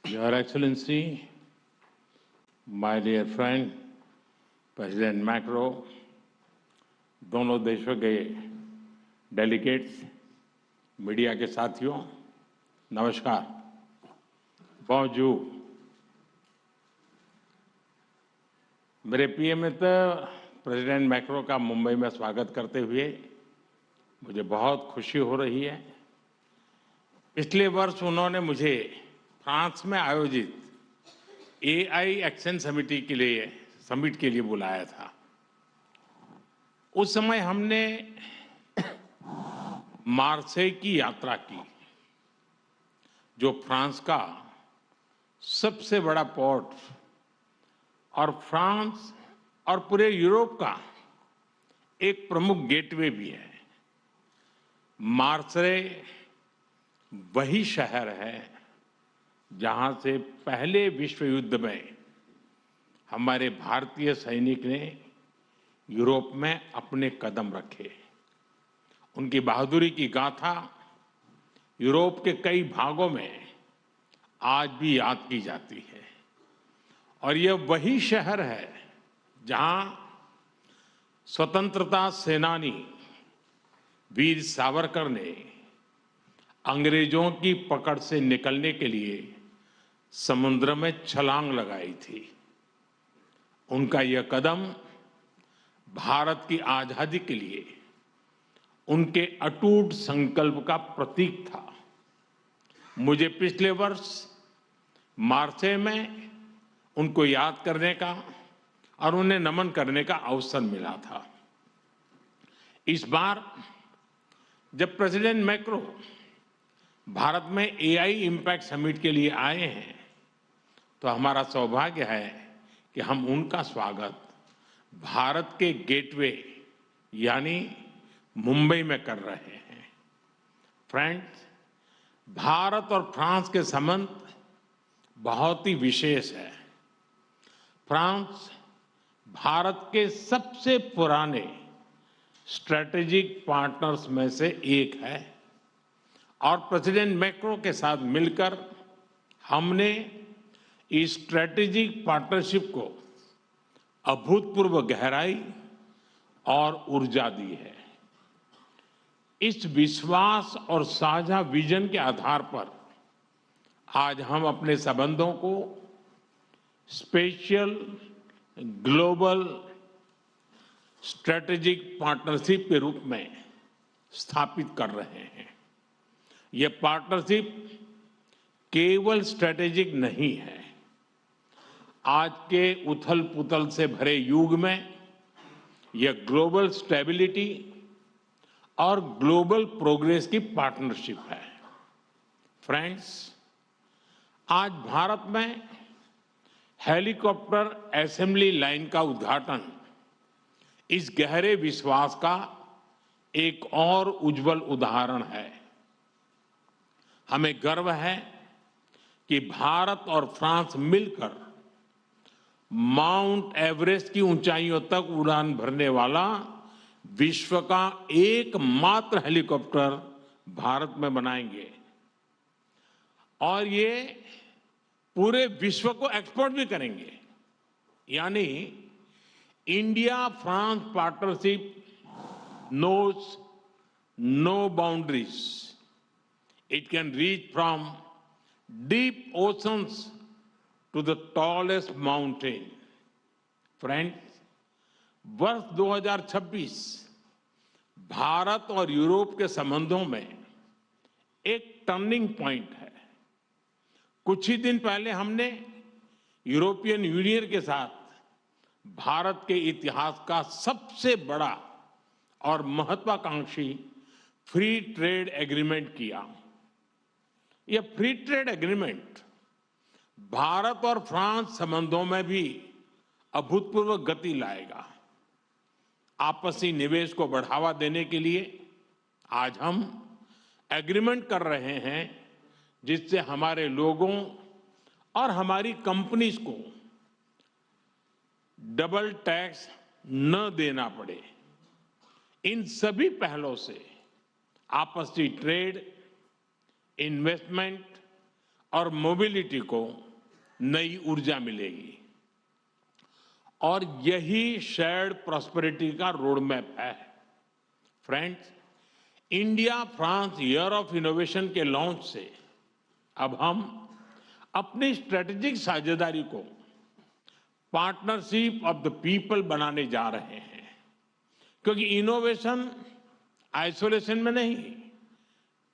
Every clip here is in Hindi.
Your Excellency, my dear friend, President Macron, दोनों देशों के डेलीगेट्स, मीडिया के साथियों, नमस्कार। bonjour। मेरे प्रिय मित्र प्रेसिडेंट मैक्रो का मुंबई में स्वागत करते हुए मुझे बहुत खुशी हो रही है। पिछले वर्ष उन्होंने मुझे फ्रांस में आयोजित एआई एक्शन समिट के लिए बुलाया था। उस समय हमने मार्सेई की यात्रा की, जो फ्रांस का सबसे बड़ा पोर्ट और फ्रांस और पूरे यूरोप का एक प्रमुख गेटवे भी है। मार्सेई वही शहर है जहां से पहले विश्व युद्ध में हमारे भारतीय सैनिक ने यूरोप में अपने कदम रखे। उनकी बहादुरी की गाथा यूरोप के कई भागों में आज भी याद की जाती है। और यह वही शहर है जहां स्वतंत्रता सेनानी वीर सावरकर ने अंग्रेजों की पकड़ से निकलने के लिए समुद्र में छलांग लगाई थी। उनका यह कदम भारत की आजादी के लिए उनके अटूट संकल्प का प्रतीक था। मुझे पिछले वर्ष मार्सेई में उनको याद करने का और उन्हें नमन करने का अवसर मिला था। इस बार जब प्रेसिडेंट मैक्रो भारत में एआई इम्पैक्ट समिट के लिए आए हैं, तो हमारा सौभाग्य है कि हम उनका स्वागत भारत के गेटवे यानी मुंबई में कर रहे हैं। फ्रेंड्स, भारत और फ्रांस के संबंध बहुत ही विशेष है। फ्रांस भारत के सबसे पुराने स्ट्रेटेजिक पार्टनर्स में से एक है और प्रेसिडेंट मैक्रो के साथ मिलकर हमने इस स्ट्रेटेजिक पार्टनरशिप को अभूतपूर्व गहराई और ऊर्जा दी है। इस विश्वास और साझा विजन के आधार पर आज हम अपने संबंधों को स्पेशल ग्लोबल स्ट्रेटेजिक पार्टनरशिप के रूप में स्थापित कर रहे हैं। यह पार्टनरशिप केवल स्ट्रेटेजिक नहीं है। आज के उथल-पुथल से भरे युग में यह ग्लोबल स्टेबिलिटी और ग्लोबल प्रोग्रेस की पार्टनरशिप है। फ्रेंड्स, आज भारत में हेलीकॉप्टर असेंबली लाइन का उद्घाटन इस गहरे विश्वास का एक और उज्जवल उदाहरण है। हमें गर्व है कि भारत और फ्रांस मिलकर माउंट एवरेस्ट की ऊंचाइयों तक उड़ान भरने वाला विश्व का एकमात्र हेलीकॉप्टर भारत में बनाएंगे और ये पूरे विश्व को एक्सपोर्ट भी करेंगे। यानी India France partnership knows no boundaries. It can reach from deep oceans to the tallest mountain. Friends, वर्ष 2026 भारत और यूरोप के संबंधों में एक टर्निंग पॉइंट है। कुछ ही दिन पहले हमने यूरोपियन यूनियन के साथ भारत के इतिहास का सबसे बड़ा और महत्वाकांक्षी फ्री ट्रेड एग्रीमेंट किया। यह फ्री ट्रेड एग्रीमेंट भारत और फ्रांस संबंधों में भी अभूतपूर्व गति लाएगा। आपसी निवेश को बढ़ावा देने के लिए आज हम एग्रीमेंट कर रहे हैं जिससे हमारे लोगों और हमारी कंपनीज को डबल टैक्स न देना पड़े। इन सभी पहलों से आपसी ट्रेड, इन्वेस्टमेंट और मोबिलिटी को नई ऊर्जा मिलेगी। और यही शेयर्ड प्रॉस्पेरिटी का रोड मैप है। Friends, India France year of innovation के लॉन्च से अब हम अपनी स्ट्रेटेजिक साझेदारी को पार्टनरशिप ऑफ द पीपल बनाने जा रहे हैं, क्योंकि इनोवेशन आइसोलेशन में नहीं,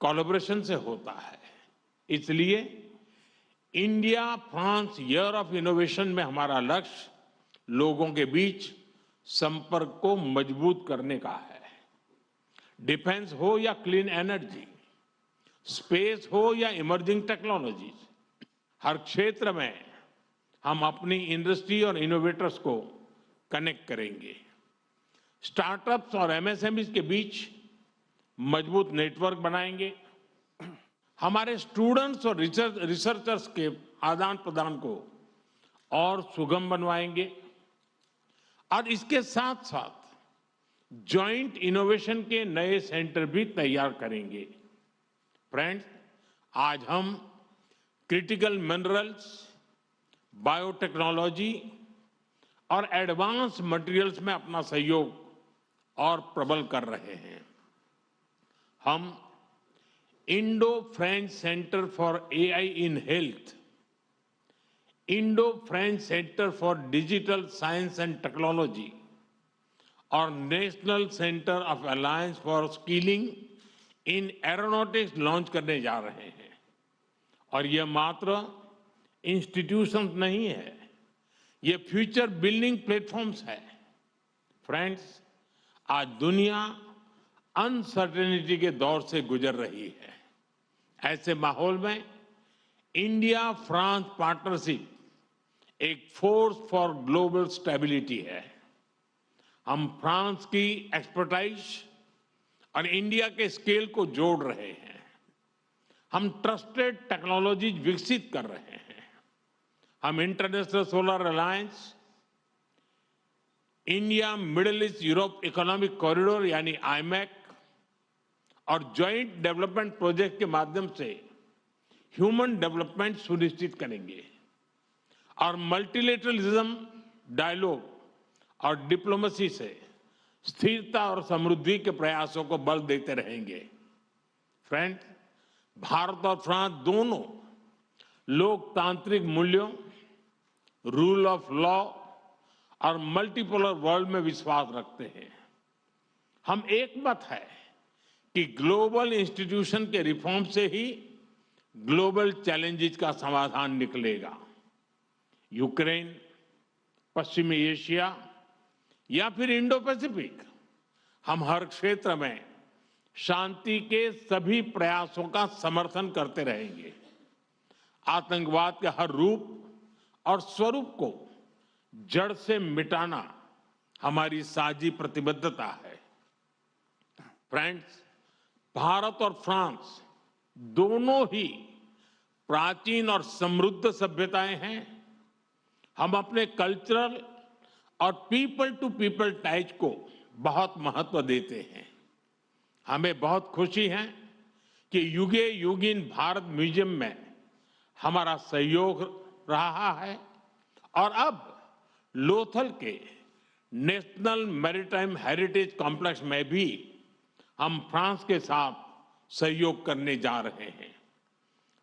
कोलैबोरेशन से होता है। इसलिए India France year of innovation में हमारा लक्ष्य लोगों के बीच संपर्क को मजबूत करने का है। डिफेंस हो या क्लीन एनर्जी, स्पेस हो या इमर्जिंग टेक्नोलॉजीज, हर क्षेत्र में हम अपनी इंडस्ट्री और इनोवेटर्स को कनेक्ट करेंगे। स्टार्टअप्स और एमएसएमईज के बीच मजबूत नेटवर्क बनाएंगे। हमारे स्टूडेंट्स और रिसर्चर्स के आदान प्रदान को और सुगम बनवाएंगे। और इसके साथ साथ जॉइंट इनोवेशन के नए सेंटर भी तैयार करेंगे। फ्रेंड्स, आज हम क्रिटिकल मिनरल्स, बायोटेक्नोलॉजी और एडवांस मटेरियल्स में अपना सहयोग और प्रबल कर रहे हैं। हम Indo French centre for AI in health, Indo French centre for digital science and technology और national centre of alliance for skilling in aeronautics launch करने जा रहे हैं। और यह मात्र इंस्टीट्यूशंस नहीं है, ये फ्यूचर बिल्डिंग प्लेटफॉर्म्स है। फ्रेंड्स, आज दुनिया अनसर्टेनिटी के दौर से गुजर रही है। ऐसे माहौल में इंडिया फ्रांस पार्टनरशिप एक फोर्स फॉर ग्लोबल स्टेबिलिटी है। हम फ्रांस की एक्सपर्टाइज और इंडिया के स्केल को जोड़ रहे हैं। हम ट्रस्टेड टेक्नोलॉजीज विकसित कर रहे हैं। हम international solar alliance, India middle east Europe economic corridor यानी आईमैक और ज्वाइंट डेवलपमेंट प्रोजेक्ट के माध्यम से ह्यूमन डेवलपमेंट सुनिश्चित करेंगे। और मल्टीलेटरलिज्म, डायलॉग और डिप्लोमेसी से स्थिरता और समृद्धि के प्रयासों को बल देते रहेंगे। फ्रेंड्स, भारत और फ्रांस दोनों लोकतांत्रिक मूल्यों, रूल ऑफ लॉ और मल्टीपोलर वर्ल्ड में विश्वास रखते हैं। हम एक मत है कि ग्लोबल इंस्टीट्यूशन के रिफॉर्म से ही ग्लोबल चैलेंजेस का समाधान निकलेगा। यूक्रेन, पश्चिमी एशिया या फिर इंडो पैसिफिक, हम हर क्षेत्र में शांति के सभी प्रयासों का समर्थन करते रहेंगे। आतंकवाद के हर रूप और स्वरूप को जड़ से मिटाना हमारी साझी प्रतिबद्धता है। फ्रेंड्स, भारत और फ्रांस दोनों ही प्राचीन और समृद्ध सभ्यताएं हैं। हम अपने कल्चरल और पीपल टू पीपल टाइज को बहुत महत्व देते हैं। हमें बहुत खुशी है कि युगे युगीन भारत म्यूजियम में हमारा सहयोग रहा है और अब लोथल के नेशनल मैरीटाइम हेरिटेज कॉम्प्लेक्स में भी हम फ्रांस के साथ सहयोग करने जा रहे हैं।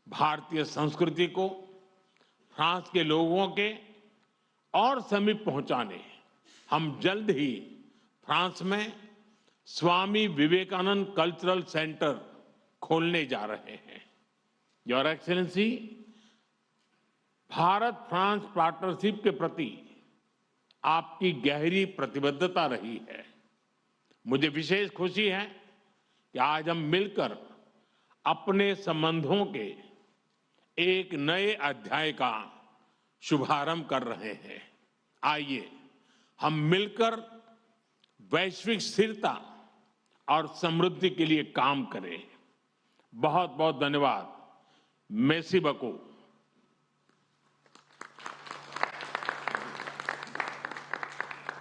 भारतीय संस्कृति को फ्रांस के लोगों के और समीप पहुंचाने हम जल्द ही फ्रांस में स्वामी विवेकानंद कल्चरल सेंटर खोलने जा रहे हैं। Your excellency, Bharat France partnership के प्रति आपकी गहरी प्रतिबद्धता रही है। मुझे विशेष खुशी है कि आज हम मिलकर अपने संबंधों के एक नए अध्याय का शुभारंभ कर रहे हैं। आइए हम मिलकर वैश्विक स्थिरता और समृद्धि के लिए काम करें। बहुत बहुत धन्यवाद। मेसी बको।